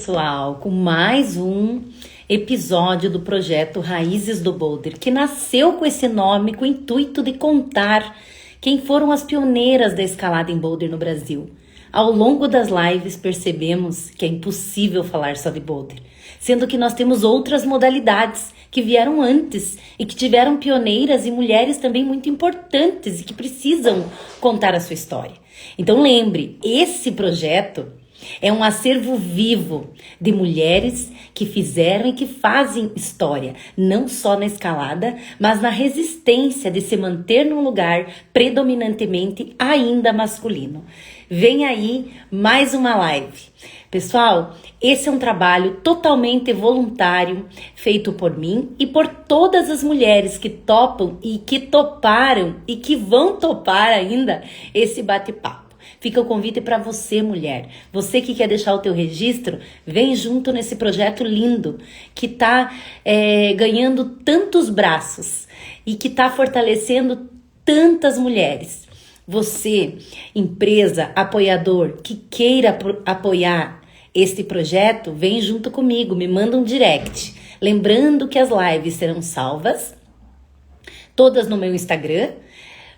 pessoal, com mais um episódio do projeto Raízes do Boulder, que nasceu com esse nome, com o intuito de contar quem foram as pioneiras da escalada em boulder no Brasil. Ao longo das lives percebemos que é impossível falar só de boulder, sendo que nós temos outras modalidades que vieram antes e que tiveram pioneiras e mulheres também muito importantes e que precisam contar a sua história. Então lembre, esse projeto é um acervo vivo de mulheres que fizeram e que fazem história, não só na escalada, mas na resistência de se manter num lugar predominantemente ainda masculino. Vem aí mais uma live. Pessoal, esse é um trabalho totalmente voluntário, feito por mim e por todas as mulheres que topam e que toparam e que vão topar ainda esse bate-papo. Fica o convite para você, mulher. Você que quer deixar o teu registro, vem junto nesse projeto lindo que está ganhando tantos braços e que está fortalecendo tantas mulheres. Você, empresa, apoiador, que queira apoiar este projeto, vem junto comigo, me manda um direct. Lembrando que as lives serão salvas, todas no meu Instagram,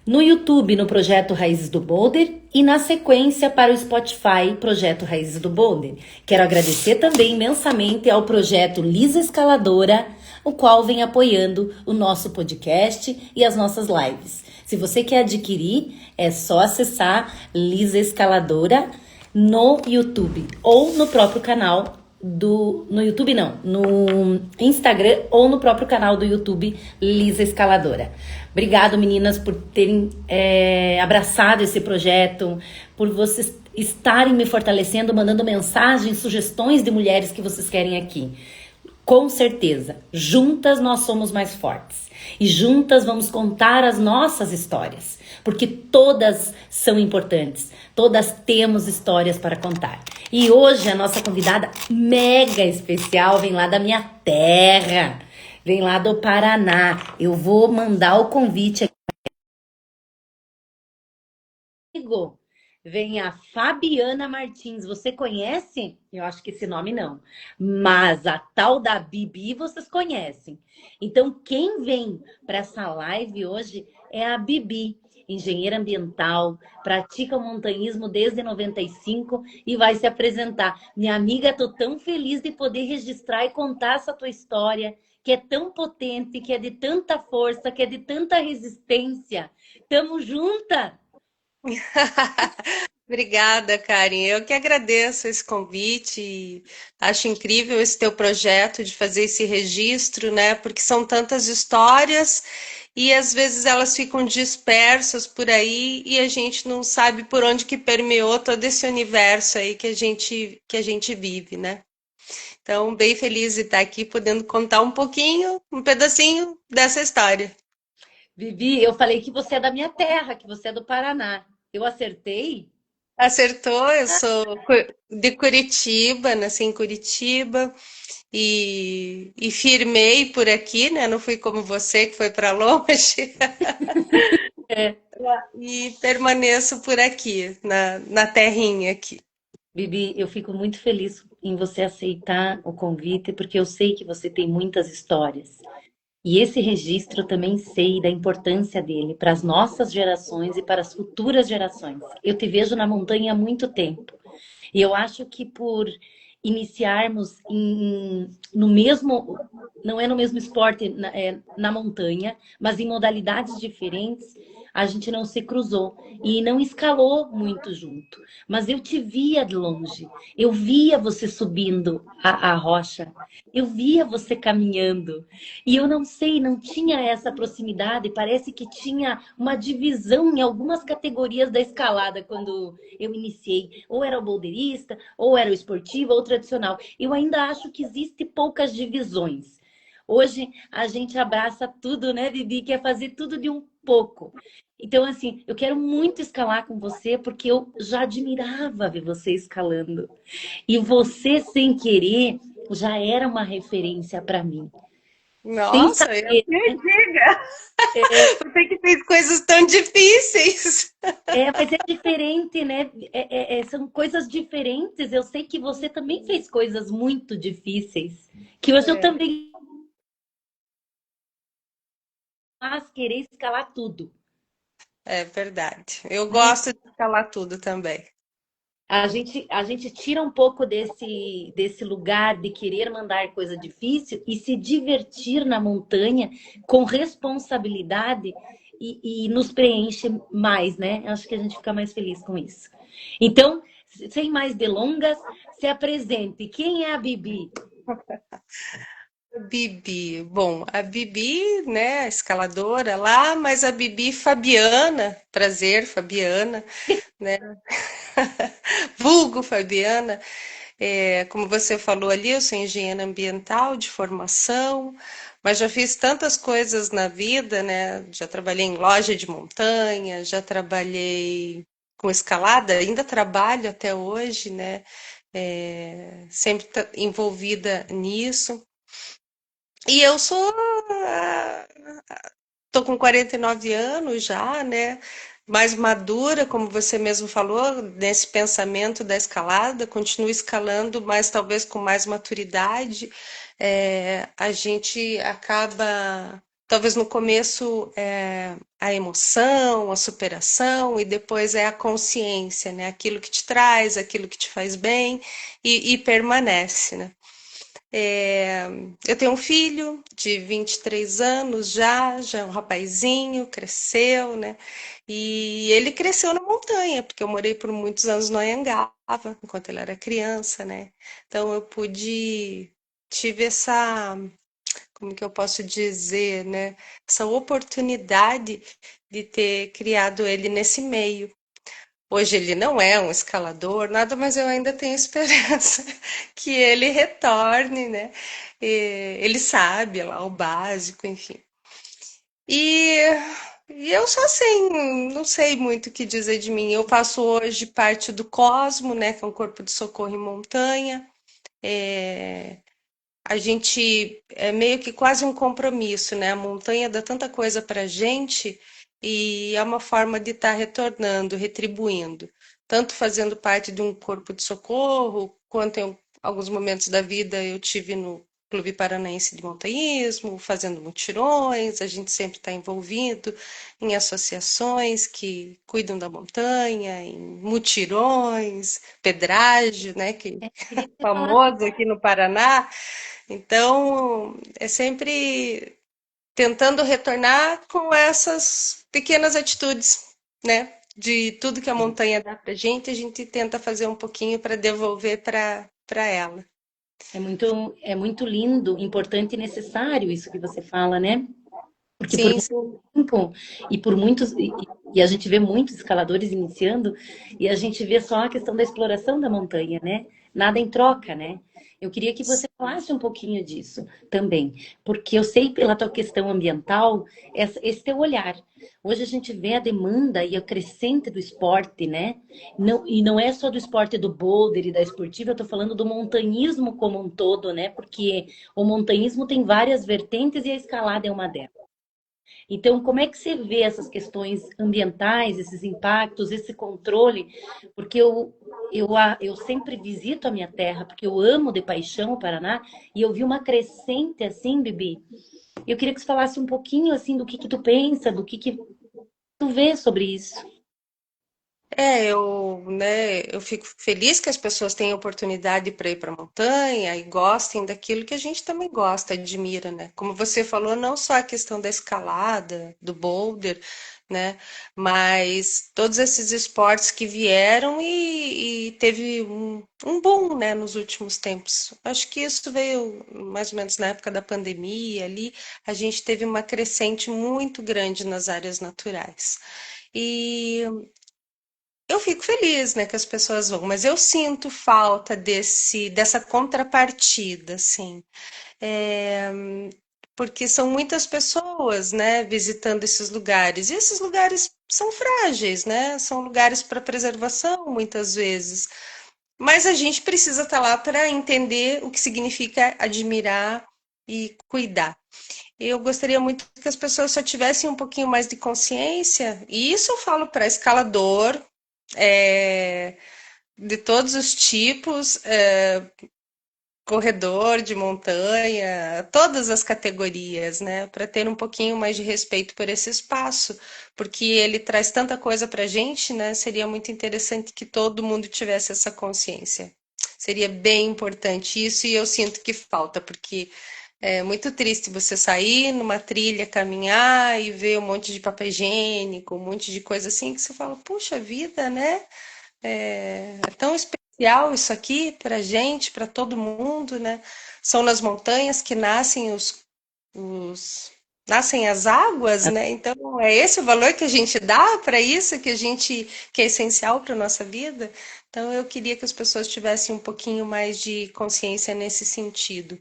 no YouTube, no Projeto Raízes do Boulder e na sequência para o Spotify, Projeto Raízes do Boulder. Quero agradecer também imensamente ao Projeto Lisa Escaladora, o qual vem apoiando o nosso podcast e as nossas lives. Se você quer adquirir, é só acessar Lisa Escaladora no YouTube ou no próprio canal no YouTube não, no Instagram ou no próprio canal do YouTube Lisa Escaladora. Obrigado, meninas, por terem abraçado esse projeto, por vocês estarem me fortalecendo, mandando mensagens, sugestões de mulheres que vocês querem aqui. Com certeza, juntas nós somos mais fortes e juntas vamos contar as nossas histórias, porque todas são importantes, todas temos histórias para contar. E hoje a nossa convidada mega especial vem lá da minha terra, vem lá do Paraná. Eu vou mandar o convite aqui. Vem a Fabiana Martins. Você conhece? Eu acho que esse nome não. Mas a tal da Bibi vocês conhecem. Então, quem vem para essa live hoje é a Bibi, engenheira ambiental, pratica o montanhismo desde 95 e vai se apresentar. Minha amiga, tô tão feliz de poder registrar e contar essa tua história, que é tão potente, que é de tanta força, que é de tanta resistência. Tamo junta! Obrigada, Karen. Eu que agradeço esse convite. Acho incrível esse teu projeto de fazer esse registro, né? Porque são tantas histórias e às vezes elas ficam dispersas por aí e a gente não sabe por onde que permeou todo esse universo aí que a gente vive, né? Então, bem feliz de estar aqui podendo contar um pouquinho, um pedacinho dessa história. Bibi, eu falei que você é da minha terra, que você é do Paraná. Eu acertei? Acertou, eu sou de Curitiba, nasci em Curitiba e firmei por aqui, né? Não fui como você que foi para longe É. e permaneço por aqui, na terrinha aqui. Bibi, eu fico muito feliz em você aceitar o convite, porque eu sei que você tem muitas histórias. E esse registro eu também sei da importância dele para as nossas gerações e para as futuras gerações. Eu te vejo na montanha há muito tempo. E eu acho que por iniciarmos no mesmo, não é no mesmo esporte na montanha, mas em modalidades diferentes, a gente não se cruzou e não escalou muito junto. Mas eu te via de longe, eu via você subindo a rocha, eu via você caminhando. E eu não sei, não tinha essa proximidade, parece que tinha uma divisão em algumas categorias da escalada quando eu iniciei. Ou era o boulderista, ou era o esportivo, ou o tradicional. Eu ainda acho que existe poucas divisões. Hoje a gente abraça tudo, né, Bibi? Quer fazer tudo de um pouco. Então, assim, eu quero muito escalar com você, porque eu já admirava ver você escalando. E você, sem querer, já era uma referência para mim. sem Nossa, eu saber, que né? diga. É, Você que fez coisas tão difíceis. mas é diferente, né? São coisas diferentes. Eu sei que você também fez coisas muito difíceis, que hoje eu É, também faço querer escalar tudo, é verdade. Eu né? gosto de escalar tudo também. A gente tira um pouco desse lugar de querer mandar coisa difícil e se divertir na montanha com responsabilidade e nos preenche mais, né? Acho que a gente fica mais feliz com isso. Então, sem mais delongas, se apresente. Quem é a Bibi? Bibi, bom, a Bibi, né, a escaladora lá, mas a Bibi Fabiana, prazer, Fabiana, né? Vulgo Fabiana, como você falou ali, eu sou engenheira ambiental de formação, mas já fiz tantas coisas na vida, né? Já trabalhei em loja de montanha, já trabalhei com escalada, ainda trabalho até hoje, né? Sempre envolvida nisso. E eu sou tô com 49 anos já, né? Mais madura, como você mesmo falou, nesse pensamento da escalada, continuo escalando, mas talvez com mais maturidade. A gente acaba, talvez no começo, a emoção, a superação, e depois é a consciência, né? Aquilo que te traz, aquilo que te faz bem e permanece, né? É, eu tenho um filho de 23 anos já é um rapazinho, cresceu, né? E ele cresceu na montanha, porque eu morei por muitos anos no Anhangaba, enquanto ele era criança, né? Então eu tive essa, como que eu posso dizer, né? Essa oportunidade de ter criado ele nesse meio. Hoje ele não é um escalador, nada, mas eu ainda tenho esperança que ele retorne, né? Ele sabe lá o básico, enfim. E, e eu só assim, não sei muito o que dizer de mim. Eu faço hoje parte do Cosmo, né? Que é um corpo de socorro em montanha. É, a gente é meio que quase um compromisso, né? A montanha dá tanta coisa pra gente e é uma forma de estar retornando, retribuindo, tanto fazendo parte de um corpo de socorro, quanto em alguns momentos da vida eu tive no Clube Paranaense de Montanhismo, fazendo mutirões, a gente sempre está envolvido em associações que cuidam da montanha, em mutirões, pedrágio, né, que É, é queria te falar. famoso aqui no Paraná. Então, é sempre tentando retornar com essas pequenas atitudes, né? De tudo que a montanha dá pra gente, a gente tenta fazer um pouquinho para devolver para ela. É muito lindo, importante e necessário isso que você fala, né? Porque por Sim, muito sim. tempo e por muitos e a gente vê muitos escaladores iniciando e a gente vê só a questão da exploração da montanha, né? Nada em troca, né? Eu queria que você falasse um pouquinho disso também, porque eu sei pela tua questão ambiental, esse teu olhar. Hoje a gente vê a demanda e a crescente do esporte, né? Não, e não é só do esporte do boulder e da esportiva, eu tô falando do montanhismo como um todo, né? Porque o montanhismo tem várias vertentes e a escalada é uma delas. Então, como é que você vê essas questões ambientais, esses impactos, esse controle? Porque eu sempre visito a minha terra, porque eu amo de paixão o Paraná, e eu vi uma crescente assim, Bibi. Eu queria que você falasse um pouquinho assim do que tu pensa, do que tu vê sobre isso. Eu fico feliz que as pessoas tenham oportunidade para ir para a montanha e gostem daquilo que a gente também gosta, admira, né? Como você falou, não só a questão da escalada, do boulder, né? Mas todos esses esportes que vieram e teve um boom, né, nos últimos tempos. Acho que isso veio mais ou menos na época da pandemia ali, a gente teve uma crescente muito grande nas áreas naturais. E eu fico feliz, né, que as pessoas vão, mas eu sinto falta dessa contrapartida, assim, é, porque são muitas pessoas, né, visitando esses lugares, e esses lugares são frágeis, né, são lugares para preservação, muitas vezes, mas a gente precisa estar lá para entender o que significa admirar, e cuidar. Eu gostaria muito que as pessoas só tivessem um pouquinho mais de consciência, e isso eu falo para escalador, é, de todos os tipos, corredor de montanha, todas as categorias, né? Para ter um pouquinho mais de respeito por esse espaço, porque ele traz tanta coisa para a gente, né? Seria muito interessante que todo mundo tivesse essa consciência. Seria bem importante isso e eu sinto que falta, porque é muito triste você sair numa trilha, caminhar e ver um monte de papel higiênico, um monte de coisa assim que você fala, puxa vida, né? É tão especial isso aqui para gente, para todo mundo, né? São nas montanhas que nascem os- nascem as águas, né? Então é esse o valor que a gente dá para isso, que é essencial para nossa vida. Então eu queria que as pessoas tivessem um pouquinho mais de consciência nesse sentido.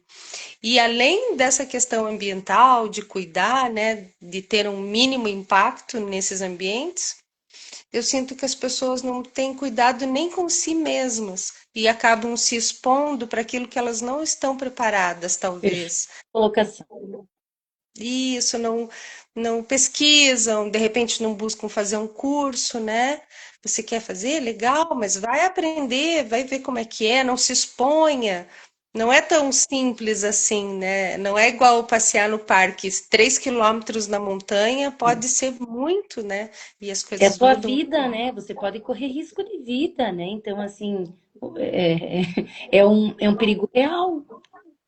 E além dessa questão ambiental, de cuidar, né, de ter um mínimo impacto nesses ambientes, eu sinto que as pessoas não têm cuidado nem com si mesmas e acabam se expondo para aquilo que elas não estão preparadas, Perfeita talvez. colocação. Isso, não pesquisam, de repente não buscam fazer um curso, né? Você quer fazer? Legal, mas vai aprender, vai ver como é, não se exponha. Não é tão simples assim, né? Não é igual passear no parque, 3 quilômetros na montanha pode ser muito, né? E as É a coisas sua mudam. vida, né? Você pode correr risco de vida, né? Então, assim, é, é um perigo real,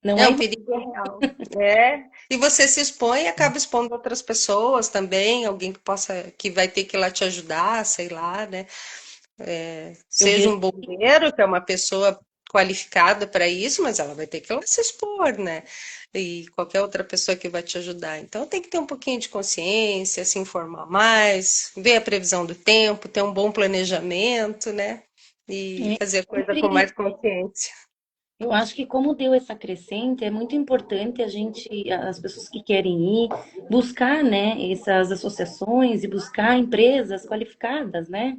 não É é? um perigo real. É. E você se expõe e acaba expondo outras pessoas também, alguém que possa, que vai ter que ir lá te ajudar, sei lá, né? Eu Seja vejo um bombeiro, que é uma pessoa qualificada para isso, mas ela vai ter que ir lá se expor, né? E qualquer outra pessoa que vai te ajudar. Então tem que ter um pouquinho de consciência, se informar mais, ver a previsão do tempo, ter um bom planejamento, né? E é, fazer a coisa com mais sempre, consciência. eu acho que como deu essa crescente, é muito importante as pessoas que querem ir, buscar, né, essas associações e buscar empresas qualificadas, né?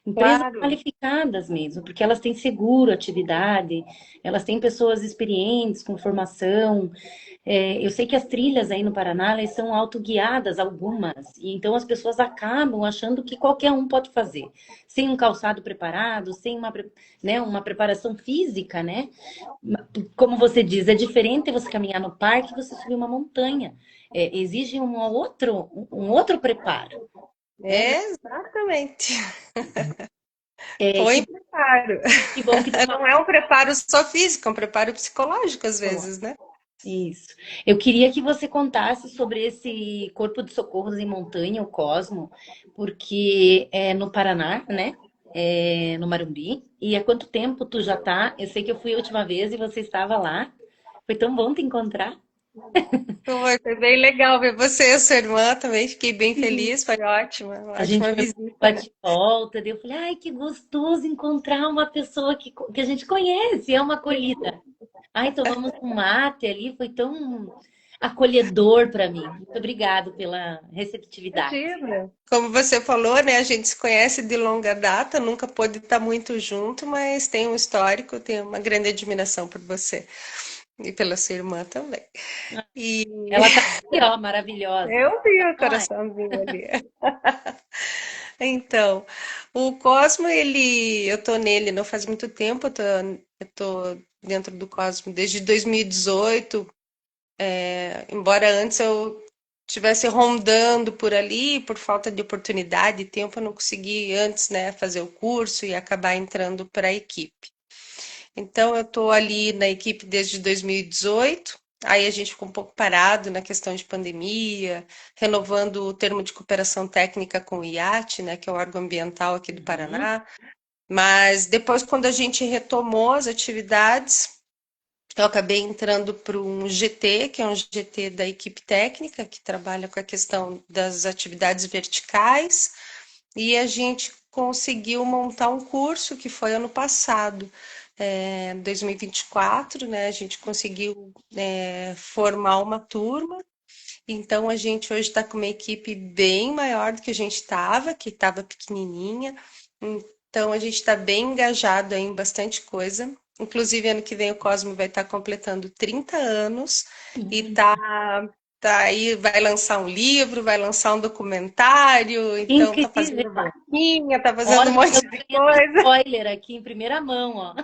Empresas Claro. qualificadas mesmo, porque elas têm seguro, atividade, elas têm pessoas experientes, com formação. Eu sei que as trilhas aí no Paraná, elas são autoguiadas, algumas, e então as pessoas acabam achando que qualquer um pode fazer, sem um calçado preparado, sem né, uma preparação física, né? Como você diz, é diferente você caminhar no parque e você subir uma montanha. Exige um outro preparo, né? Exatamente. É, Põe que, preparo. que bom que tu Não falou. é um preparo só físico, é um preparo psicológico às Olá. vezes, né? Isso. Eu queria que você contasse sobre esse Corpo de Socorros em Montanha, o Cosmo, porque é no Paraná, né? É no Marumbi. E há quanto tempo tu já tá? Eu sei que eu fui a última vez e você estava lá. Foi tão bom te encontrar. Foi bem legal ver você e a sua irmã também. Fiquei bem feliz, foi ótima, uma A gente ótima foi visita, né? bate-volta, daí eu falei, ai, que gostoso encontrar uma pessoa que a gente conhece, é uma acolhida. Ai, tomamos um mate ali, foi tão acolhedor para mim. Muito obrigado pela receptividade. Imagina. Como você falou, né? A gente se conhece de longa data, nunca pôde estar muito junto, mas tem um histórico, tenho uma grande admiração por você e pela sua irmã também. E Ela tá aqui, ó, maravilhosa. eu vi o Não é? coraçãozinho ali. Então, o Cosmo, eu tô nele não faz muito tempo, eu tô dentro do Cosmo desde 2018, embora antes eu estivesse rondando por ali, por falta de oportunidade e tempo, eu não consegui antes, né, fazer o curso e acabar entrando para a equipe. Então, eu estou ali na equipe desde 2018. Aí a gente ficou um pouco parado na questão de pandemia, renovando o termo de cooperação técnica com o IAT, né, que é o órgão ambiental aqui do Uhum. Paraná. Mas depois, quando a gente retomou as atividades, eu acabei entrando para um GT, que é um GT da equipe técnica, que trabalha com a questão das atividades verticais, e a gente conseguiu montar um curso que foi ano passado, 2024, né? A gente conseguiu formar uma turma, então a gente hoje está com uma equipe bem maior do que estava pequenininha, então a gente está bem engajado aí em bastante coisa. Inclusive, ano que vem o Cosmo vai estar completando 30 anos e Hum. tá aí, vai lançar um livro, vai lançar um documentário, então tá Incrível! fazendo vaquinha, tá fazendo um Olha, monte estamos de ganhando coisa. spoiler aqui em primeira mão, ó.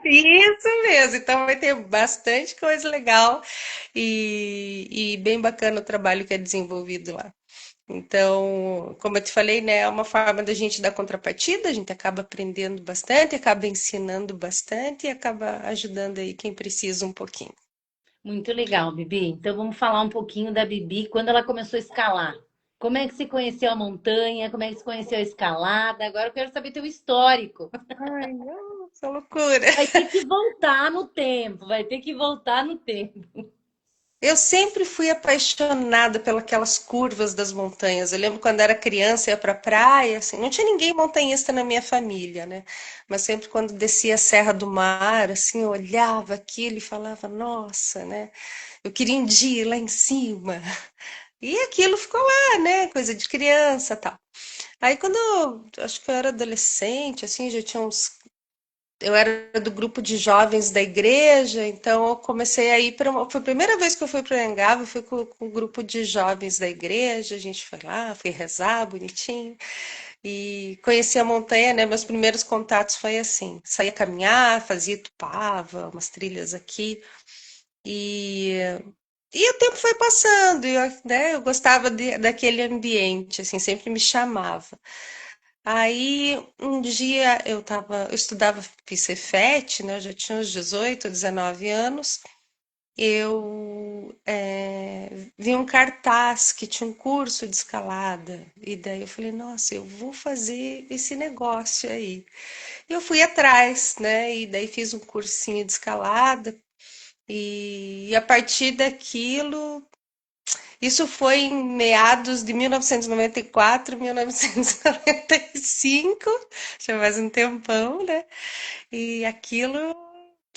Isso mesmo, então vai ter bastante coisa legal e bem bacana o trabalho que é desenvolvido lá. Então, como eu te falei, né, é uma forma da gente dar contrapartida, a gente acaba aprendendo bastante, acaba ensinando bastante e acaba ajudando aí quem precisa um pouquinho. Muito legal, Bibi. Então vamos falar um pouquinho da Bibi quando ela começou a escalar. Como é que se conheceu a montanha? Como é que se conheceu a escalada? Agora eu quero saber teu histórico. Ai, nossa, loucura! Vai ter que voltar no tempo, vai ter que voltar no tempo. Eu sempre fui apaixonada pelas curvas das montanhas. Eu lembro quando era criança, ia para a praia, assim, não tinha ninguém montanhista na minha família, né? Mas sempre quando descia a Serra do Mar, assim, eu olhava aquilo e falava, nossa, né? Eu queria um dia ir lá em cima. E aquilo ficou lá, né? Coisa de criança, tal. Aí quando acho que eu era adolescente, assim, já tinha uns eu era do grupo de jovens da igreja, então eu comecei a ir para foi a primeira vez que eu fui para Anhangaba, eu fui com o grupo de jovens da igreja, a gente foi lá, fui rezar bonitinho e conheci a montanha, né? Meus primeiros contatos foi assim, saía caminhar, fazia Tupava, umas trilhas aqui e o tempo foi passando, e eu, né, eu gostava daquele ambiente, assim, sempre me chamava. Aí um dia eu estudava, fiz Cefet, né? Eu já tinha uns 18, 19 anos. Eu vi um cartaz que tinha um curso de escalada. E daí eu falei, nossa, eu vou fazer esse negócio aí. Eu fui atrás, né? E daí fiz um cursinho de escalada. E a partir daquilo, isso foi em meados de 1994, 1995, já faz um tempão, né? E aquilo,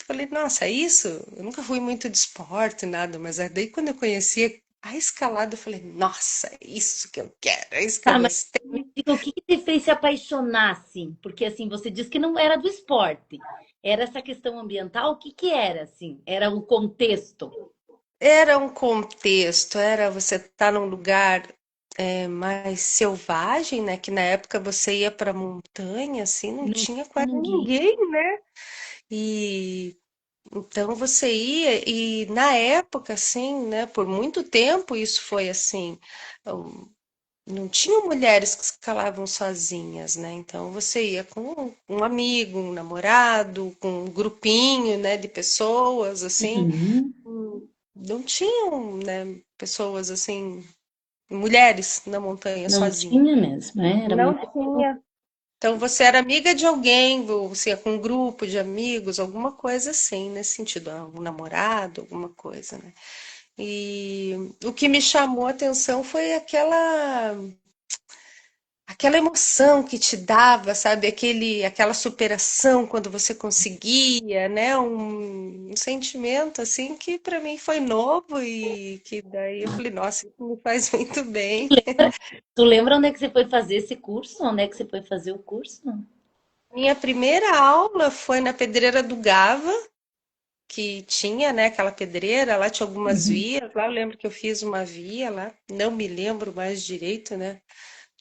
falei, nossa, é isso? Eu nunca fui muito de esporte, nada, mas daí quando eu conheci a escalada, eu falei, nossa, é isso que eu quero, é isso que eu Tá, mas gostei. me diga, o que que te fez se apaixonar, assim? Porque, assim, você disse que não era do esporte. Era essa questão ambiental? O que que era, assim? Era o contexto? Era um contexto, era você estar num lugar mais selvagem, né? Que na época você ia para montanha, assim, não Não tinha tinha quase ninguém. ninguém, né? E então você ia, e na época, assim, né, por muito tempo isso foi assim, um, não tinham mulheres que escalavam sozinhas, né? Então você ia com um amigo, um namorado, com um grupinho, né, de pessoas, assim, Uhum. não tinham, né, pessoas assim, mulheres na montanha Não sozinhas. tinha mesmo, né? Era Não muito. tinha. Então você era amiga de alguém, você ia com um grupo de amigos, alguma coisa assim, nesse sentido, um namorado, alguma coisa, né? E o que me chamou a atenção foi aquela emoção que te dava, sabe? Aquela superação quando você conseguia, né? Um sentimento assim que para mim foi novo e que daí eu falei, nossa, isso me faz muito bem. Tu lembra onde é que você foi fazer esse curso? Onde é que você foi fazer o curso? Minha primeira aula foi na Pedreira do Gava, que tinha, né, aquela pedreira, lá tinha algumas Uhum. vias, lá eu lembro que eu fiz uma via lá, não me lembro mais direito, né,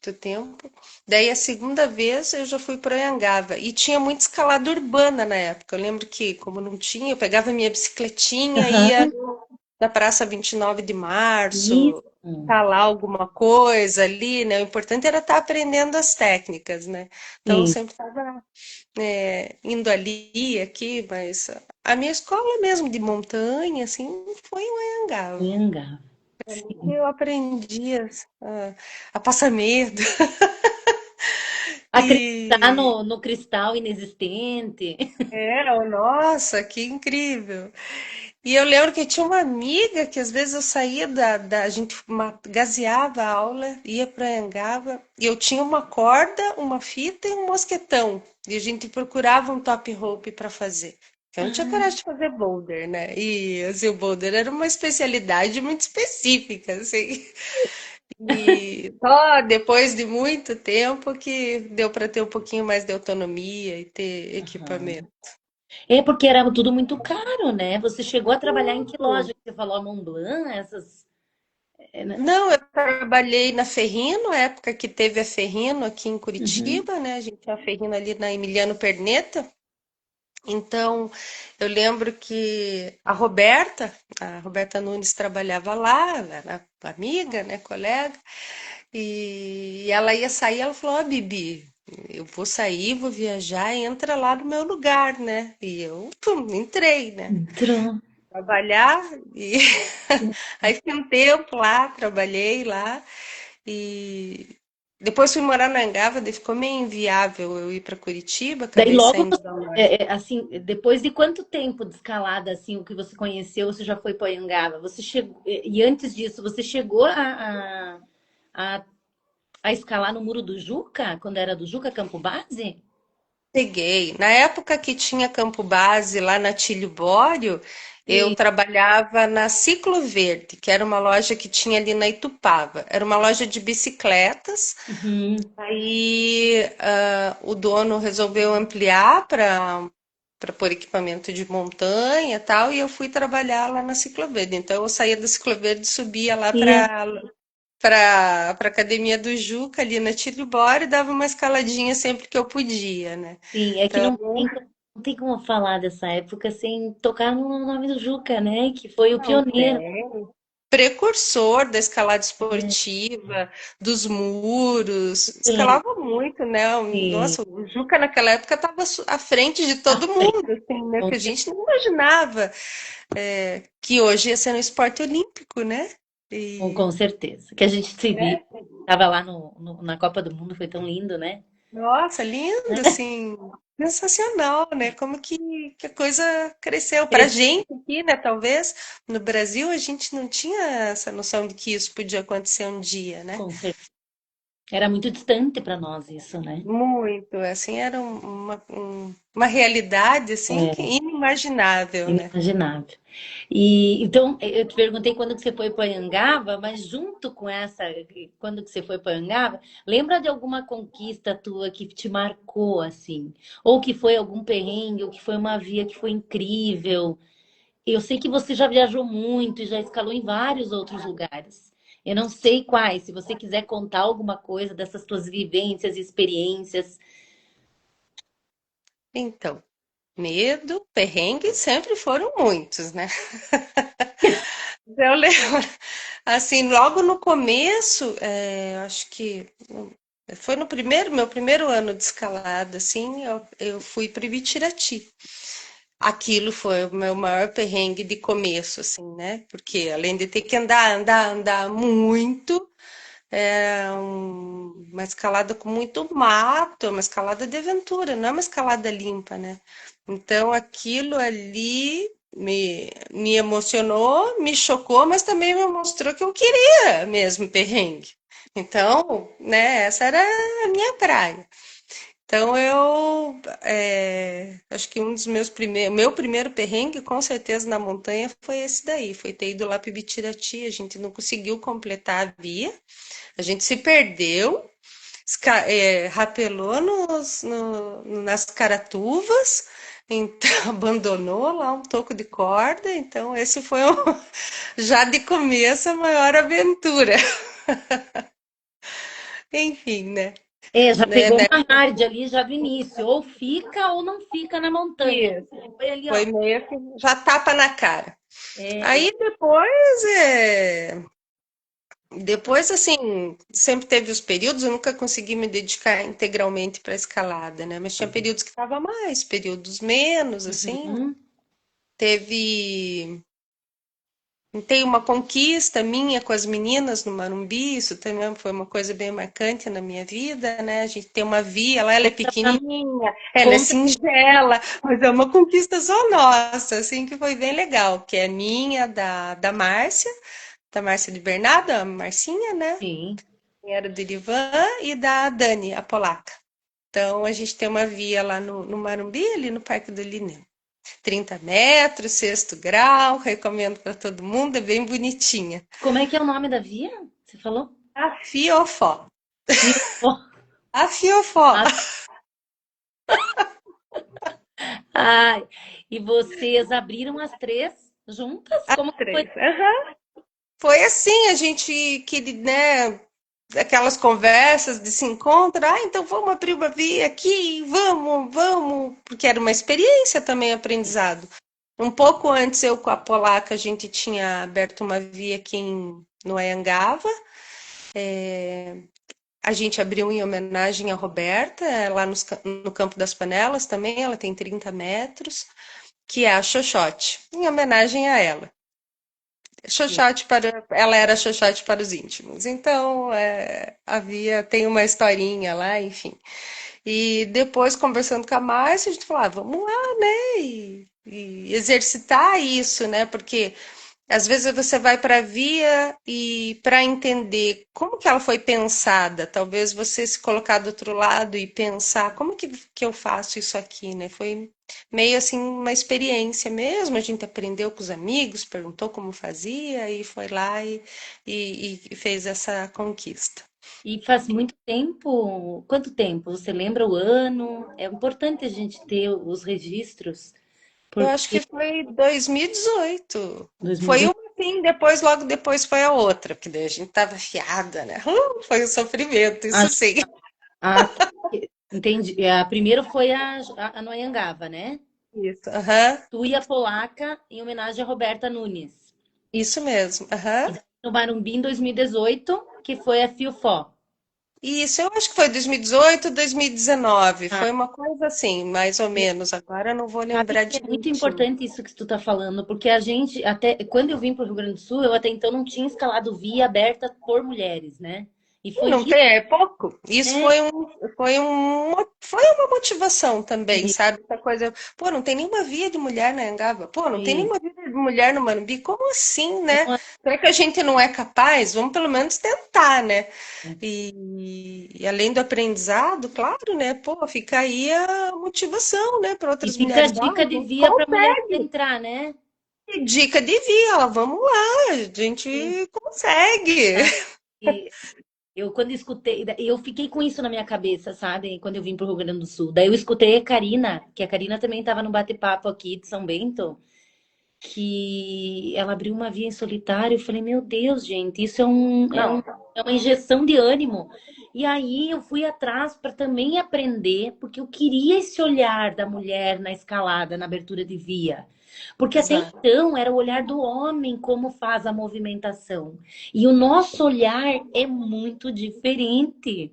do tempo. Daí a segunda vez eu já fui para Anhangaba e tinha muita escalada urbana na época. Eu lembro que como não tinha, eu pegava minha bicicletinha e ia Aham. da Praça 29 de Isso. Março, calar alguma coisa ali, né? O importante era estar aprendendo as técnicas, né? Então eu Sim, sempre estava indo ali, aqui, mas a minha escola mesmo de montanha, assim, foi em Anhangaba. Anhangá. Ali que Sim. eu aprendi a passar medo. Acreditar E no cristal inexistente. nossa, que incrível. E eu lembro que tinha uma amiga que às vezes eu saía a gente gazeava a aula, ia para Anhangaba, e eu tinha uma corda, uma fita e um mosquetão. E a gente procurava um top rope para fazer. Eu não tinha coragem de fazer boulder, né? E assim, o boulder era uma especialidade muito específica, assim. E só depois de muito tempo que deu para ter um pouquinho mais de autonomia e ter Aham. equipamento. É porque era tudo muito caro, né? Você chegou a trabalhar em que loja? Você falou a Montblanc, essas. Né? Não, eu trabalhei na Ferrino, época que teve a Ferrino aqui em Uhum. Curitiba, né? A gente tinha a Ferrino ali na Emiliano Perneta. Então, eu lembro que a Roberta Nunes trabalhava lá, ela era amiga, né, colega, e ela ia sair, ela falou, ó, Bibi, eu vou sair, vou viajar, entra lá no meu lugar, né? E eu, pum, entrei, né? Entrou. Trabalhar e aí fiquei um tempo lá, trabalhei lá e depois fui morar na Angava, daí ficou meio inviável eu ir para Curitiba, Daí acabei logo, saindo da loja. assim, depois de quanto tempo de escalada, assim, o que você conheceu, você já foi para Anhangaba? Você chegou, e antes disso, você chegou a, a escalar no Muro do Juca, quando era do Juca Campo Base? Cheguei. Na época que tinha campo base lá na Tílio Bório, eu Sim. trabalhava na Ciclo Verde, que era uma loja que tinha ali na Itupava. Era uma loja de bicicletas. Uhum. Aí o dono resolveu ampliar para pôr equipamento de montanha e tal, e eu fui trabalhar lá na Ciclo Verde. Então eu saía da Ciclo Verde e subia lá Sim, para academia do Juca ali na Tílio Bório e dava uma escaladinha sempre que eu podia, né? sim. É que Então, não tem como falar dessa época sem tocar no nome do Juca, né? Que foi o não pioneiro. tem. Precursor da escalada É, esportiva, dos muros, sim, escalava muito, né? sim. Nossa, o Juca naquela época estava à frente de À todo frente, mundo, assim, né? com Que a gente não imaginava que hoje ia ser um esporte olímpico, né? E, com certeza. Que a gente se viu. Tava lá na Copa do Mundo, foi tão lindo, né? nossa, lindo, assim, sensacional, né? Como que a coisa cresceu. Pra Cresceu gente aqui, né? Talvez no Brasil a gente não tinha essa noção de que isso podia acontecer um dia, né? com certeza. Era muito distante para nós isso, né? Muito, assim, era uma realidade, assim, que É, inimaginável, né? inimaginável. E então eu te perguntei quando que você foi para Anhangaba, mas junto com essa, quando que você foi para Anhangaba, lembra de alguma conquista tua que te marcou assim? Ou que foi algum perrengue, ou que foi uma via que foi incrível? Eu sei que você já viajou muito e já escalou em vários outros lugares. Eu não sei quais, se você quiser contar alguma coisa dessas suas vivências e experiências. Então, medo, perrengue sempre foram muitos, né? Eu lembro, assim, logo no começo, acho que foi no meu primeiro ano de escalada, assim, eu fui para Ibitirati. Aquilo foi o meu maior perrengue de começo, assim, né? Porque além de ter que andar muito, uma escalada com muito mato, é uma escalada de aventura, não é uma escalada limpa, né? Então aquilo ali me emocionou, me chocou, mas também me mostrou que eu queria mesmo perrengue. Então, né, essa era a minha praia. Então acho que um dos meu primeiro perrengue, com certeza na montanha, foi esse daí, foi ter ido lá para Ibitirati, a gente não conseguiu completar a via, a gente se perdeu, rapelou nas Caratuvas, então abandonou lá um toco de corda, então esse foi já de começo a maior aventura. Enfim, né? É, já Né, pegou né? uma hard ali já do início. Ou fica ou não fica na montanha. Isso. Foi ali, Foi ó. meio que já tapa na cara. É, Aí depois assim, sempre teve os períodos, eu nunca consegui me dedicar integralmente para a escalada, né? Mas tinha períodos que estava mais, períodos menos, assim. uhum. Teve Tem uma conquista minha com as meninas no Marumbi, isso também foi uma coisa bem marcante na minha vida, né? A gente tem uma via lá, ela é Conta pra, pequenininha, ela é conta, singela, mas é uma conquista só nossa, assim, que foi bem legal, que é minha, da Márcia de Bernardo, a Marcinha, né? sim. Que era do Irivan, e da Dani, a polaca. Então, a gente tem uma via lá no Marumbi, ali no Parque do Lineu. 30 metros, sexto grau, recomendo para todo mundo, é bem bonitinha. Como é que é o nome da via? Você falou? A Fiofó. Fio. A Fiofó. A, Ai, e vocês abriram as três juntas? As Como que foi? três. Aham. Foi assim, a gente que, né, aquelas conversas de se encontra, então vamos abrir uma via aqui, vamos, porque era uma experiência também, aprendizado. Um pouco antes, eu com a Polaca, a gente tinha aberto uma via aqui no Anhangava. A gente abriu em homenagem à Roberta, lá no Campo das Panelas também, ela tem 30 metros, que é a Xoxote, em homenagem a ela. Ela era Xoxote para os íntimos. Então, tem uma historinha lá, enfim. E depois, conversando com a Márcia, a gente falou, vamos lá, né? E exercitar isso, né? Porque às vezes você vai para a via e para entender como que ela foi pensada, talvez você se colocar do outro lado e pensar como que eu faço isso aqui, né? Foi meio assim uma experiência mesmo, a gente aprendeu com os amigos, perguntou como fazia e foi lá e fez essa conquista. E faz muito tempo? Quanto tempo? Você lembra o ano? É importante a gente ter os registros, Eu acho porque que foi 2018. Foi 2020. uma sim, logo depois foi a outra, porque daí a gente tava fiada, né? Foi um sofrimento, isso Ah, sim. ah, entendi. A primeira foi a Noyangava, né? Isso, aham. Tu e a Polaca em homenagem a Roberta Nunes. Isso mesmo, aham. No Marumbi em 2018, que foi a Fiofó. Isso, eu acho que foi 2018, 2019. Ah, Foi uma coisa assim, mais ou menos. Agora eu não vou sabe lembrar que é muito direitinho. importante isso que tu tá falando, porque a gente, até quando eu vim para o Rio Grande do Sul, eu até então não tinha escalado via aberta por mulheres, né? E foi Não isso, tem, é pouco. Isso né? foi uma motivação também, sabe? Essa coisa, pô, não tem nenhuma via de mulher na Angaba. Pô, não tem E- nenhuma via de mulher no Manumbi. Como assim, né? então, Será que a gente não é capaz? Vamos pelo menos tentar, né? E além do aprendizado, claro, né? Pô, fica aí a motivação, né, para e outras fica a mulheres. dica de Não via para mulher consegue. entrar, né? Dica de via, ó, vamos lá, a Sim, gente consegue. tá. E eu quando escutei, eu fiquei com isso na minha cabeça, sabe? Quando eu vim para o Rio Grande do Sul. Daí eu escutei a Karina, que a Karina também estava no bate-papo aqui de São Bento. Que ela abriu uma via em solitário. Eu falei, meu Deus, gente, isso Não, é uma injeção de ânimo. E aí eu fui atrás para também aprender, porque eu queria esse olhar da mulher na escalada, na abertura de via. Porque até exato. então era o olhar do homem como faz a movimentação. E o nosso olhar é muito diferente.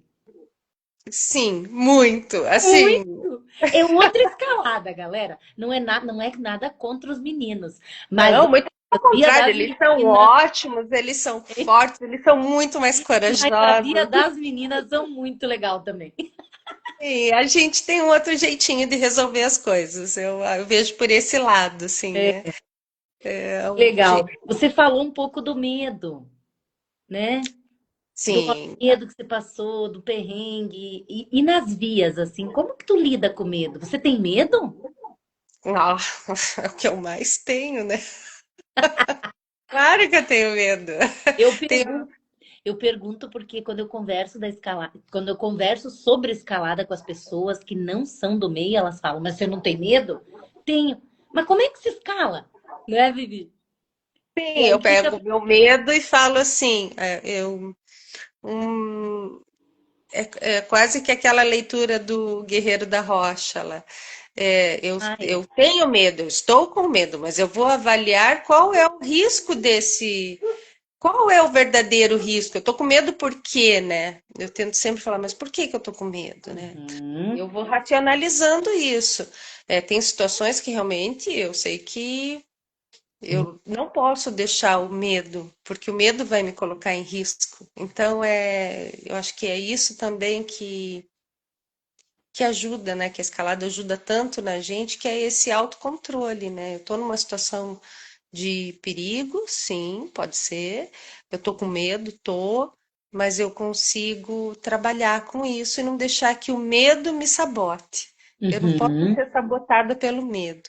Sim, muito. Assim, Muito! É outra escalada, galera. Não é nada contra os meninos, mas não, muito a ao via contrário, das eles são meninas, ótimos, eles são fortes, eles são muito mais mas a via corajosos. das meninas são muito legal também. E a gente tem um outro jeitinho de resolver as coisas. Eu vejo por esse lado, assim, né? É, É um legal. jeito. Você falou um pouco do medo, né? Do Sim. medo que você passou, do perrengue. E nas vias, assim, como que tu lida com medo? Você tem medo? Ah, é o que eu mais tenho, né? Claro que eu tenho medo. Eu Tenho. pergunto, eu pergunto porque quando eu converso sobre escalada com as pessoas que não são do meio, elas falam, mas você não tem medo? Tenho. Mas como é que se escala? Né, Vivi? E Sim, aí eu fica. pego o meu medo e falo assim, um, é quase que aquela leitura do Guerreiro da Rocha lá. Ah, é. Eu tenho medo, eu estou com medo, mas eu vou avaliar qual é o risco desse. Qual é o verdadeiro risco? Eu estou com medo por quê, né? Eu tento sempre falar, mas por que que eu estou com medo, né? Uhum. Eu vou racionalizando isso. Tem situações que realmente eu sei que eu não posso deixar o medo, porque o medo vai me colocar em risco. Então, eu acho que é isso também que ajuda, né? Que a escalada ajuda tanto na gente, que é esse autocontrole, né? Eu estou numa situação de perigo, sim, pode ser. Eu estou com medo, tô, mas eu consigo trabalhar com isso e não deixar que o medo me sabote. Eu não posso Uhum. ser sabotada pelo medo.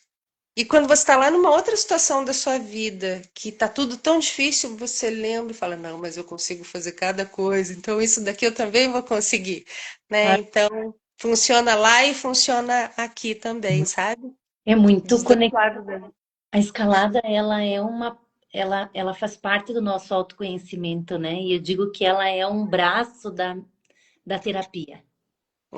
E quando você está lá numa outra situação da sua vida, que está tudo tão difícil, você lembra e fala, não, mas eu consigo fazer cada coisa, então isso daqui eu também vou conseguir, né? Ah, Então, funciona lá e funciona aqui também, sabe? É muito dos dois conectado. lados da. A escalada, ela é ela faz parte do nosso autoconhecimento, né? E eu digo que ela é um braço da terapia.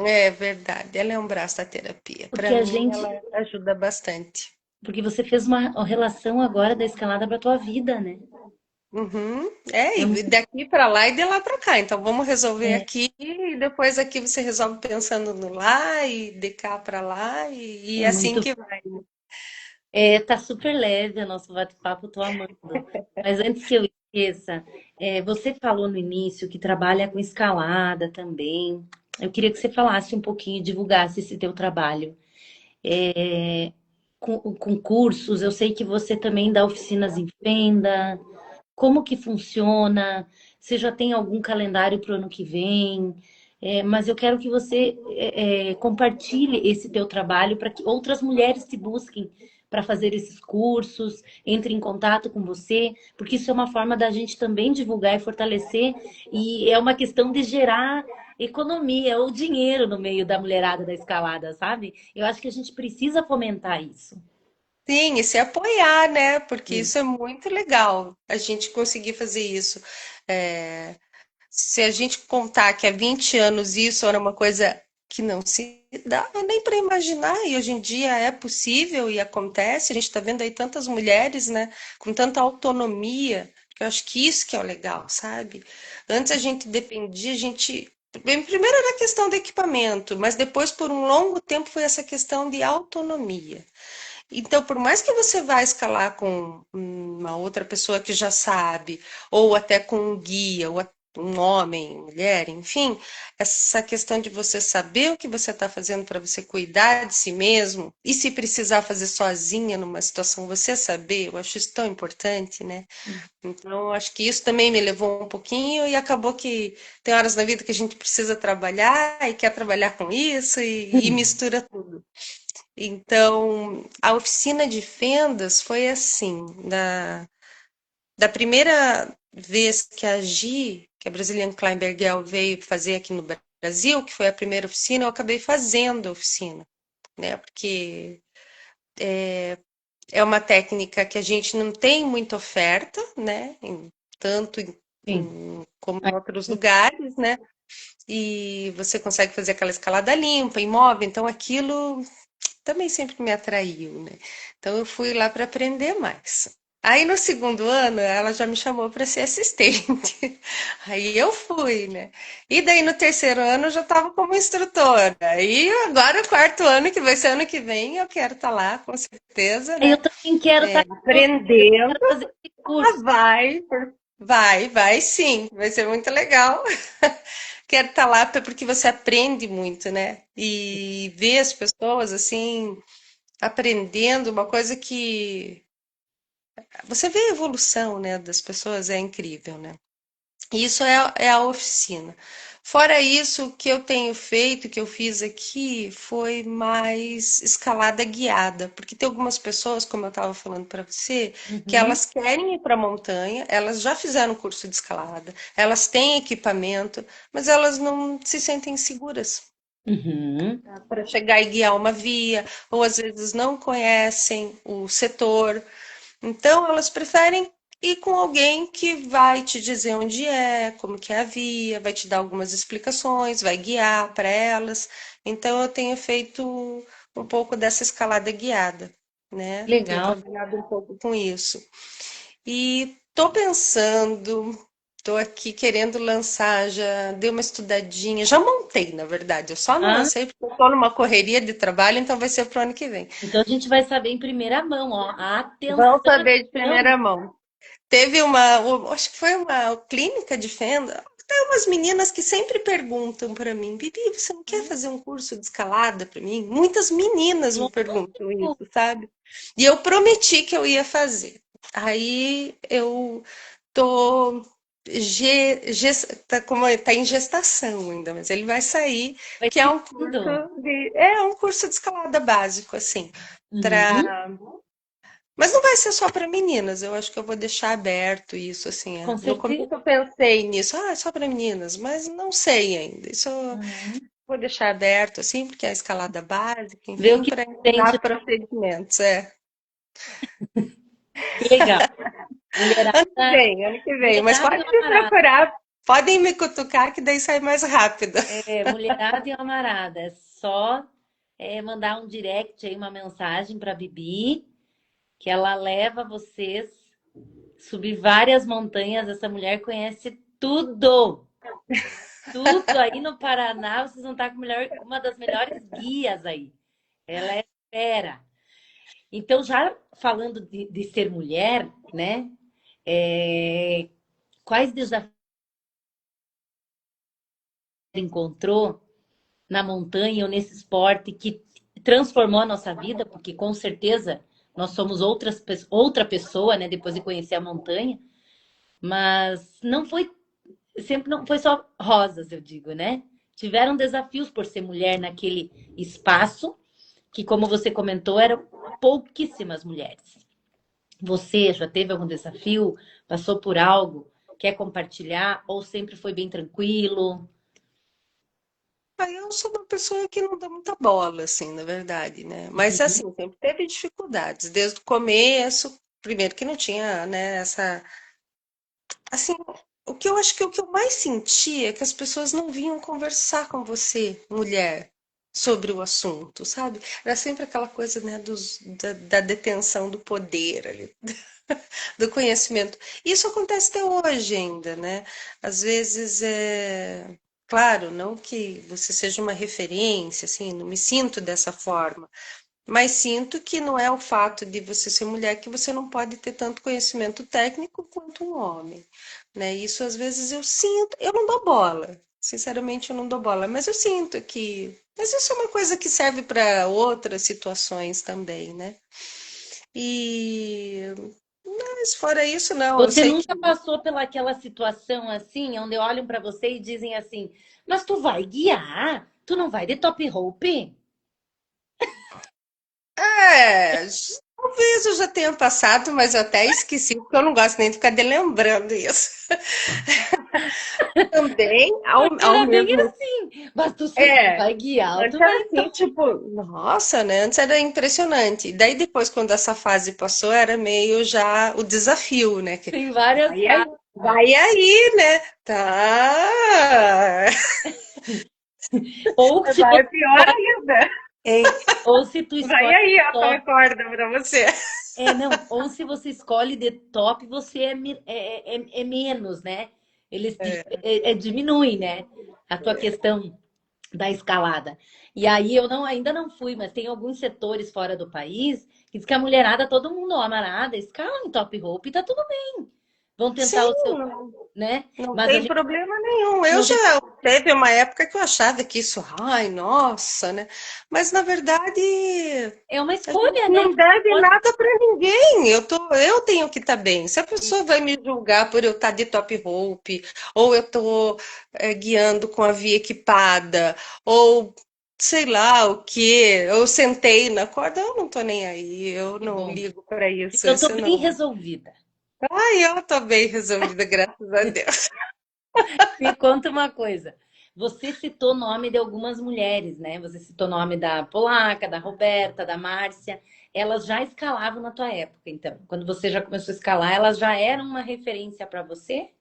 É verdade, ela é um braço da terapia. Porque Para a mim, gente, ela ajuda bastante. porque você fez uma relação agora da escalada para tua vida, né? Uhum. É, É, e daqui para lá e de lá para cá. Então vamos resolver é, aqui e depois aqui você resolve pensando no lá e de cá para lá e é é assim muito. que vai. Tá super leve o nosso bate-papo, tô amando. Mas antes que eu esqueça, você falou no início que trabalha com escalada também. Eu queria que você falasse um pouquinho, divulgasse esse teu trabalho. É, com cursos, eu sei que você também dá oficinas em Fenda. Como que funciona? Você já tem algum calendário para o ano que vem? Mas eu quero que você compartilhe esse teu trabalho para que outras mulheres te busquem para fazer esses cursos, entre em contato com você, porque isso é uma forma da gente também divulgar e fortalecer, e é uma questão de gerar economia ou dinheiro no meio da mulherada da escalada, sabe? Eu acho que a gente precisa fomentar isso. Sim, e se apoiar, né? Porque Sim. isso é muito legal, a gente conseguir fazer isso. É, se a gente contar que há 20 anos isso era uma coisa que não se dava nem para imaginar, e hoje em dia é possível e acontece, a gente está vendo aí tantas mulheres, né, com tanta autonomia, que eu acho que isso que é o legal, sabe? Antes a gente dependia, a gente. Bem, primeiro era a questão do equipamento, mas depois, por um longo tempo, foi essa questão de autonomia. Então, por mais que você vá escalar com uma outra pessoa que já sabe, ou até com um guia, ou um homem, mulher, enfim, essa questão de você saber o que você está fazendo para você cuidar de si mesmo, e se precisar fazer sozinha numa situação, você saber, eu acho isso tão importante, né? Então, eu acho que isso também me levou um pouquinho e acabou que tem horas na vida que a gente precisa trabalhar e quer trabalhar com isso e mistura tudo. Então, a oficina de fendas foi assim, da primeira vez que a Gi, que a Brazilian Kleinbergel veio fazer aqui no Brasil, que foi a primeira oficina, eu acabei fazendo a oficina, né? Porque é uma técnica que a gente não tem muita oferta, né? Tanto Sim. como em outros lugares, né? E você consegue fazer aquela escalada limpa, imóvel, então aquilo também sempre me atraiu, né? Então eu fui lá para aprender mais. Aí no segundo ano ela já me chamou para ser assistente. Aí eu fui, né? E daí no terceiro ano eu já estava como instrutora. E agora o quarto ano, que vai ser ano que vem, eu quero estar lá, com certeza, Eu né? também quero estar com você, eu Aprendendo. quero fazer esse Ah, curso. vai sim, vai ser muito legal. Quero estar lá porque você aprende muito, né? E ver as pessoas assim aprendendo uma coisa que você vê a evolução, né, das pessoas é incrível, né? E isso é a oficina. Fora isso, o que eu tenho feito, que eu fiz aqui, foi mais escalada guiada, porque tem algumas pessoas, como eu estava falando para você, que Uhum, elas querem ir para a montanha, elas já fizeram curso de escalada, elas têm equipamento, mas elas não se sentem seguras uhum. para chegar e guiar uma via, ou às vezes não conhecem o setor. Então, elas preferem ir com alguém que vai te dizer onde é, como que é a via, vai te dar algumas explicações, vai guiar para elas. Então, eu tenho feito um pouco dessa escalada guiada, né? Tenho Legal. trabalhado um pouco com isso. E tô pensando, tô aqui querendo lançar, já dei uma estudadinha, já montei, na verdade. Eu só não Ah, lancei porque eu tô numa correria de trabalho, então vai ser pro ano que vem. então a gente vai saber em primeira mão, ó. Atenção, Vão saber de atenção. primeira mão. Teve uma, acho que foi uma clínica de fenda. Tem umas meninas que sempre perguntam para mim, Bibi, você não quer fazer um curso de escalada para mim? Muitas meninas me perguntam isso, Lógico. sabe? E eu prometi que eu ia fazer. Aí eu tô tá em gestação ainda, mas ele vai sair, Vai que é ser um curso lindo. é um curso de escalada básico assim, Uhum, para mas não vai ser só para meninas, eu acho que eu vou deixar aberto isso, assim. com No certeza. começo eu pensei nisso, é só para meninas, mas não sei ainda. Isso Uhum. vou deixar aberto, assim, porque é a escalada básica, Ver o enfim, que para sente. ensinar procedimentos. É. Que legal. Mulherada, Ano que vem, mas mulherada e pode uma me amarada. procurar, podem me cutucar, que daí sai mais rápido. Mulherada e uma amarada. É só mandar um direct aí, uma mensagem para Bibi, que ela leva vocês subir várias montanhas. Essa mulher conhece tudo. Tudo aí no Paraná, vocês vão estar com uma das melhores guias aí. Ela é fera. Então, já falando de ser mulher, né? É, quais desafios você encontrou na montanha ou nesse esporte que transformou a nossa vida? Porque com certeza nós somos outra pessoa, né? Depois de conhecer a montanha, mas não foi sempre não foi só rosas, eu digo, né? Tiveram desafios por ser mulher naquele espaço que, como você comentou, eram pouquíssimas mulheres. Você já teve algum desafio? Passou por algo? Quer compartilhar? Ou sempre foi bem tranquilo? Aí eu sou uma pessoa que não dá muita bola, assim, na verdade, né? Mas, Uhum. assim, sempre teve dificuldades, desde o começo, primeiro que não tinha, né, essa. Assim, o que eu acho que o que eu mais senti é que as pessoas não vinham conversar com você, mulher, sobre o assunto, sabe? Era sempre aquela coisa, né, da detenção do poder ali, do conhecimento. Isso acontece até hoje ainda, né? Às vezes é. Claro, não que você seja uma referência, assim, não me sinto dessa forma, mas sinto que não é o fato de você ser mulher que você não pode ter tanto conhecimento técnico quanto um homem, né? Isso às vezes eu sinto, eu não dou bola. Sinceramente, eu não dou bola, mas eu sinto que. Mas isso é uma coisa que serve para outras situações também, né? E. Mas fora isso, não, eu Você sei que. nunca passou pelaquela situação assim, onde olham para você e dizem assim: Mas tu vai guiar? Tu não vai de top rope? É, talvez eu já tenha passado, mas eu até esqueci, porque eu não gosto nem de ficar de lembrando isso. Também, Porque ao era bem mesmo. assim. Mas tu É, vai guiar, antes tu era vai de assim, top. tipo, nossa, né? Antes era impressionante. Daí depois, quando essa fase passou, era meio já o desafio, né? Que Tem várias vai aí, fases. vai aí, né? Tá. Ou se Vai você pior escolhe, ainda. ou se tu Vai escolhe aí, ó, top. a corda pra você. Não, ou se você escolhe de top, você é menos, né? Eles diminuem, né? A tua questão da escalada. E aí eu ainda não fui, mas tem alguns setores fora do país que diz que a mulherada, todo mundo, ó, amarada, escala em top rope e tá tudo bem. Vão tentar o seu, Sim, né? não Mas a tem gente problema nenhum. Eu não tem. já teve uma época que eu achava que isso, ai, nossa, né? Mas na verdade, É uma a gente escolha, né? não deve Pode. nada para ninguém. Eu tenho que estar bem. Se a pessoa vai me julgar por eu estar de top rope, ou eu estou guiando com a via equipada, ou sei lá o que, eu sentei na corda, eu não tô nem aí, eu Que não bom. ligo para isso, Eu tô isso bem não. resolvida. Ai, eu tô bem resolvida, graças a Deus. Me conta uma coisa. Você citou o nome de algumas mulheres, né? Você citou o nome da Polaca, da Roberta, da Márcia. Elas já escalavam na tua época, então. Quando você já começou a escalar, elas já eram uma referência para você?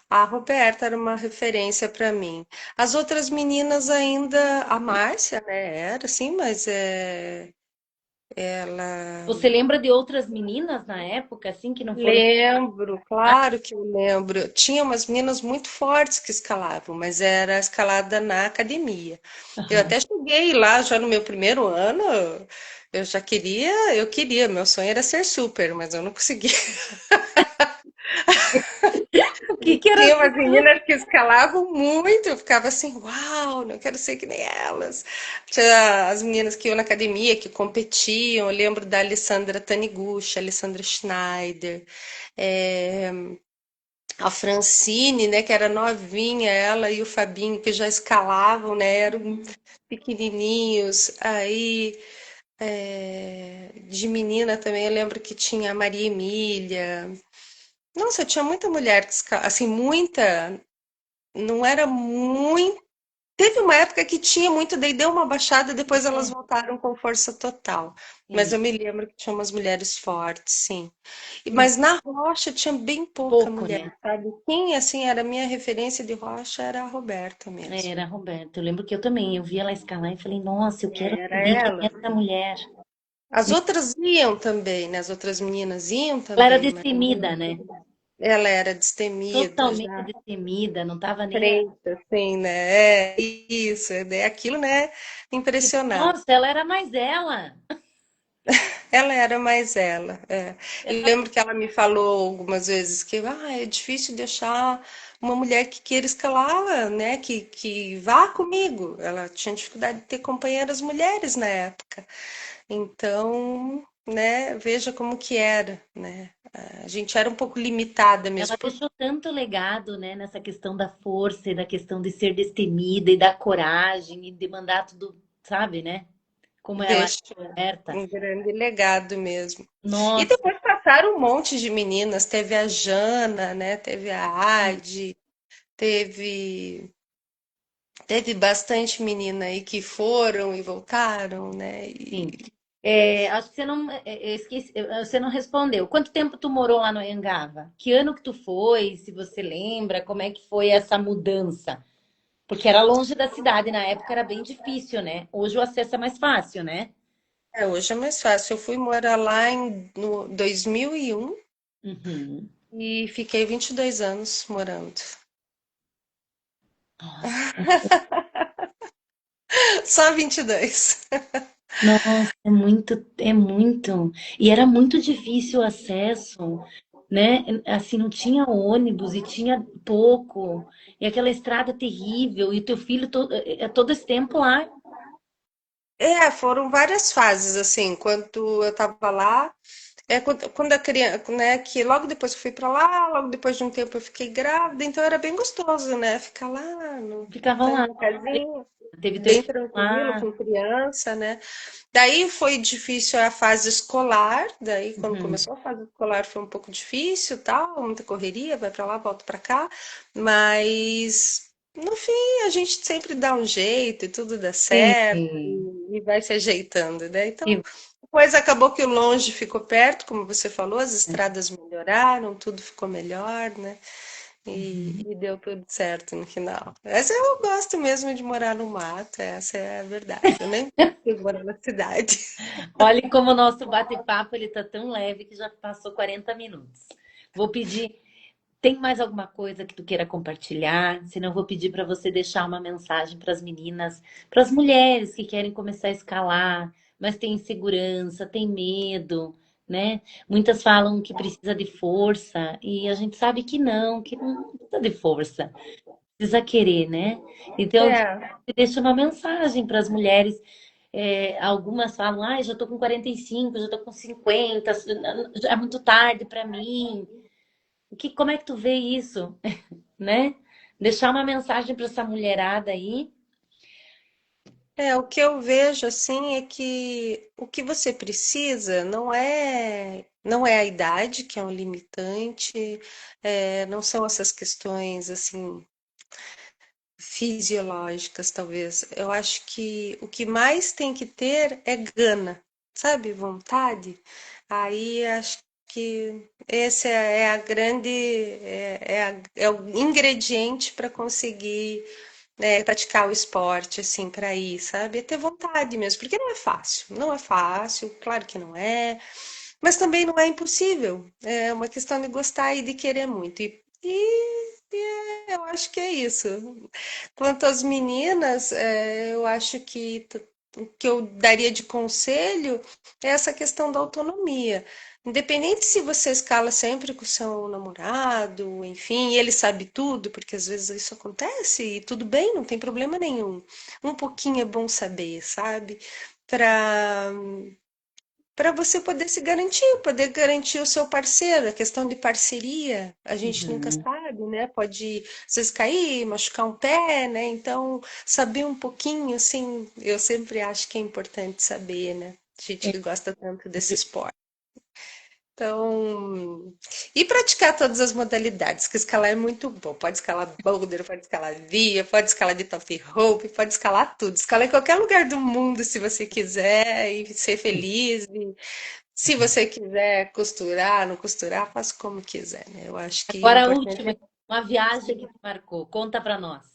A Roberta era uma referência para mim. As outras meninas ainda, a Márcia, né, era assim, mas ela. Você lembra de outras meninas na época, assim, que não foram. Lembro, claro que eu lembro. Tinha umas meninas muito fortes que escalavam, mas era escalada na academia. Eu Aham. até cheguei lá já no meu primeiro ano, eu queria, meu sonho era ser super, mas eu não consegui. O que que era Tinha essa umas meninas que escalavam muito, eu ficava assim, uau, não quero ser que nem elas. Tinha as meninas que iam na academia, que competiam, eu lembro da Alessandra Taniguchi, Alessandra Schneider, é, a Francine, né, que era novinha, ela e o Fabinho, que já escalavam, né, eram pequenininhos. Aí, de menina também, eu lembro que tinha a Maria Emília. Nossa, tinha muita mulher que, assim, muita. Não era muito. Teve uma época que tinha muito, daí deu uma baixada, depois elas É, voltaram com força total. Mas sim. eu me lembro que tinha umas mulheres fortes, sim. Sim, Mas na rocha tinha bem pouca pouco, mulher, né? sabe? Quem, assim, era a minha referência de rocha era a Roberta mesmo. Era a Roberta. Eu lembro que eu também, eu vi ela escalar e falei, nossa, eu quero Era saber quem é ela. essa mulher. As outras iam também, né? As outras meninas iam Ela era também, mas destemida, né? ela era destemida, Totalmente já destemida, não tava nem aí. frente, assim, né? É isso, é aquilo, né? Impressionava. Nossa, ela era mais ela. Ela era mais ela, é. Eu lembro que ela me falou algumas vezes que é difícil de achar uma mulher que queira escalar, né? Que vá comigo. Ela tinha dificuldade de ter companheiras mulheres na época. Então, né, veja como que era, né? A gente era um pouco limitada Ela mesmo por deixou tanto legado, né, nessa questão da força e da questão de ser destemida e da coragem e de mandar tudo, sabe, né? Como ela é deixou aberta. um grande legado mesmo. E Nossa, depois passaram um monte de meninas. Teve a Jana, né? Teve a Adi, teve bastante menina aí que foram e voltaram, né? sim. É, acho que você não, esqueci, você não respondeu. Quanto tempo tu morou lá no Anhangaba? Que ano que tu foi? Se você lembra, como é que foi essa mudança? Porque era longe da cidade, na época era bem difícil, né? Hoje o acesso é mais fácil, né? Hoje é mais fácil. Eu fui morar lá no 2001 Uhum. e fiquei 22 anos morando. Nossa, Só 22. nossa, é muito, é muito. E era muito difícil o acesso, né? Assim, não tinha ônibus e tinha pouco. E aquela estrada terrível. E o teu filho todo esse tempo lá. Foram várias fases, assim, quando eu tava lá, quando a criança, né, que logo depois que eu fui pra lá, logo depois de um tempo eu fiquei grávida, então era bem gostoso, né, ficar lá, Ficava tá lá. numa casinha, Teve teu bem irmão tranquilo, lá. com criança, né. Daí foi difícil a fase escolar, daí quando Uhum. começou a fase escolar foi um pouco difícil, tal, muita correria, vai pra lá, volta pra cá, mas no fim a gente sempre dá um jeito e tudo dá certo Sim. e vai se ajeitando, né? Então, E- depois acabou que o longe ficou perto, como você falou, as estradas melhoraram, tudo ficou melhor, né? E deu tudo certo no final. Essa eu gosto mesmo de morar no mato, essa é a verdade. Eu nem gosto de morar na cidade. Olha como o nosso bate-papo ele tá tão leve que já passou 40 minutos. Vou pedir, tem mais alguma coisa que tu queira compartilhar? Senão eu vou pedir para você deixar uma mensagem para as meninas, para as mulheres que querem começar a escalar, mas têm insegurança, têm medo, né? Muitas falam que precisa de força e a gente sabe que não precisa de força, precisa querer, né? Então, É, deixa uma mensagem para as mulheres. Algumas falam, ah, já tô com 45, já tô com 50, já é muito tarde para mim. Como é que tu vê isso, né? Deixar uma mensagem para essa mulherada aí. o que eu vejo assim é que o que você precisa não é a idade que é um limitante, não são essas questões assim fisiológicas, talvez. Eu acho que o que mais tem que ter é gana, sabe? Vontade. Aí acho que esse é a grande, é o ingrediente para conseguir, né, praticar o esporte, assim, para ir, sabe? É ter vontade mesmo, porque não é fácil. Não é fácil, claro que não é, mas também não é impossível. É uma questão de gostar e de querer muito. Eu acho que é isso. Quanto às meninas, eu acho que o que eu daria de conselho é essa questão da autonomia. Independente se você escala sempre com o seu namorado, enfim, e ele sabe tudo, porque às vezes isso acontece e tudo bem, não tem problema nenhum. Um pouquinho é bom saber, sabe? Para você poder se garantir, poder garantir o seu parceiro, a questão de parceria, a gente nunca Uhum. sabe, né? Pode, às vezes, cair, machucar um pé, né? Então, saber um pouquinho, assim, eu sempre acho que é importante saber, né? Gente É, que gosta tanto desse esporte. Então, E praticar todas as modalidades, que escalar é muito bom. Pode escalar boulder, pode escalar via, pode escalar de top rope, pode escalar tudo. Escalar em qualquer lugar do mundo, se você quiser, e ser feliz. E se você quiser costurar, não costurar, faça como quiser, né? Eu acho que o Agora a importante última, é... uma viagem que te marcou. Conta pra nós.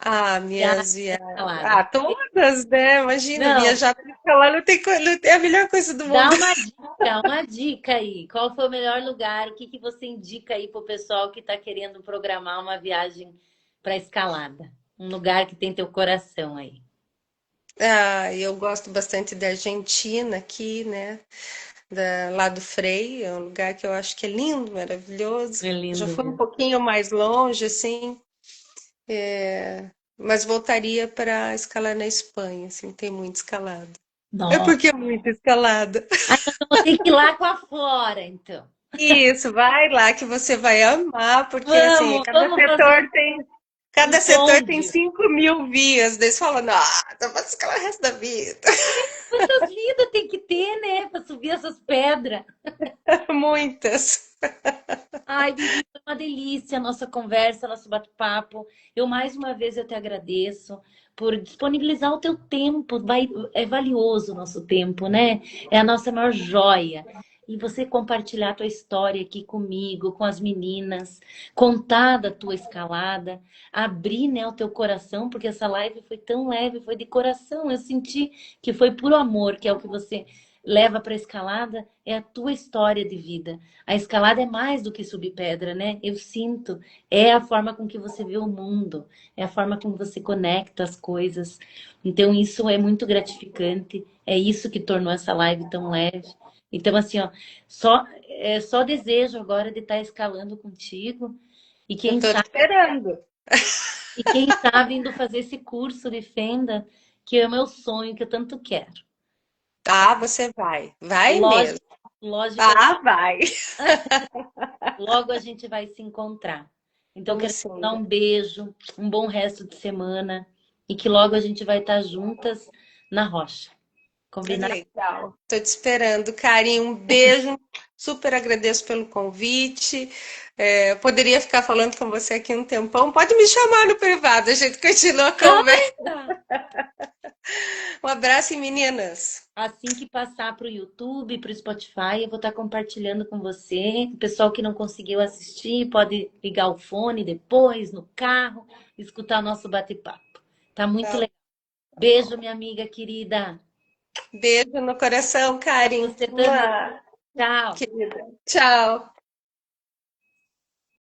Ah, Viagem minhas pra viagens. escalada. Ah, todas, né? Imagina, Não, viajar para escalar não tem, não é a melhor coisa do dá mundo. uma dica aí. Qual foi o melhor lugar? O que que você indica aí pro pessoal que tá querendo programar uma viagem para escalada? Um lugar que tem teu coração aí. Ah, eu gosto bastante da Argentina aqui, né? Lá do Frei, é um lugar que eu acho que é lindo, maravilhoso. É Já lindo fui um mesmo. pouquinho mais longe, assim, mas voltaria para escalar na Espanha, assim, tem muito escalada. É Nossa. porque é muita escalada. Ai, então eu vou ter que ir lá com a Flora, então. Isso, vai lá que você vai amar, porque assim, Vamos fazer um cada setor tem bonde. 5.000 vias. Daí você fala, nossa, eu vou escalar o resto da vida. Quantas vidas tem que ter, né, para subir essas pedras? Muitas. Ai, Vivi, foi uma delícia a nossa conversa, nosso bate-papo. Eu mais uma vez eu te agradeço por disponibilizar o teu tempo. É valioso o nosso tempo, né? É a nossa maior joia. E você compartilhar a tua história aqui comigo, com as meninas, contar da tua escalada, abrir, né, o teu coração, porque essa live foi tão leve, foi de coração. Eu senti que foi puro amor, que é o que você leva para a escalada, é a tua história de vida. A escalada é mais do que subir pedra, né? Eu sinto. É a forma com que você vê o mundo, é a forma como você conecta as coisas. Então, isso é muito gratificante. É isso que tornou essa live tão leve. Então, assim, ó, só desejo agora de estar escalando contigo. E Eu quem tô sabe, esperando. e quem sabe indo fazer esse curso de fenda, que é o meu sonho, que eu tanto quero. Ah, você vai. Vai Lógico, mesmo. lógico, Ah, vai. logo a gente vai se encontrar. Então, Vamos quero te sim. dar um beijo, um bom resto de semana e que logo a gente vai estar juntas na rocha. Combinado? Legal. Tô te esperando, Carinho. Um beijo. Super agradeço pelo convite. Poderia ficar falando com você aqui um tempão. Pode me chamar no privado, a gente continua a conversa. Tá. Um abraço, meninas. Assim que passar para o YouTube, para o Spotify, eu vou estar compartilhando com você. O pessoal que não conseguiu assistir pode ligar o fone depois, no carro, escutar nosso bate-papo. Tá muito Tá. legal. Beijo, minha amiga querida. Beijo no coração, Para Karen. você também. Mua, Tchau. querida. Tchau.